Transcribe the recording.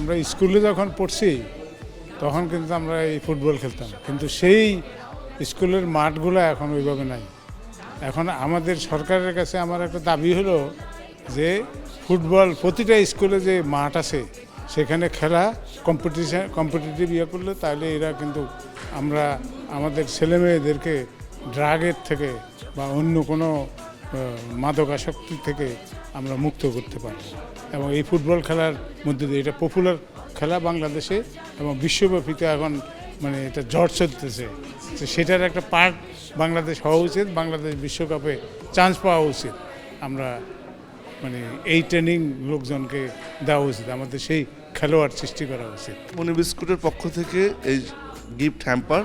আমরা স্কুলে যখন পড়ছি তখন কিন্তু আমরা এই ফুটবল খেলতাম, কিন্তু সেই স্কুলের মাঠগুলো এখন ওইভাবে নাই। এখন আমাদের সরকারের কাছে আমার একটা দাবি হলো যে ফুটবল প্রতিটা স্কুলে যে মাঠ আছে সেখানে খেলা কম্পিটিটিভ করলে তাহলে এরা কিন্তু আমরা আমাদের ছেলেমেয়েদেরকে ড্রাগের থেকে বা অন্য কোনো মাদকাসক্তি থেকে আমরা মুক্ত করতে পারব। এবং এই ফুটবল খেলার মধ্যে দিয়ে এটা পপুলার খেলা বাংলাদেশে এবং বিশ্বব্যাপীতে এখন মানে এটা ঝড় চলতেছে, তো সেটার একটা পার্ট বাংলাদেশ হওয়া উচিত। বাংলাদেশ বিশ্বকাপে চান্স পাওয়া উচিত। আমরা মানে এই ট্রেনিং লোকজনকে দেওয়া উচিত, আমাদের সেই খেলোয়াড় সৃষ্টি করা উচিত। মনি বিস্কুটের পক্ষ থেকে এই গিফট হ্যাম্পার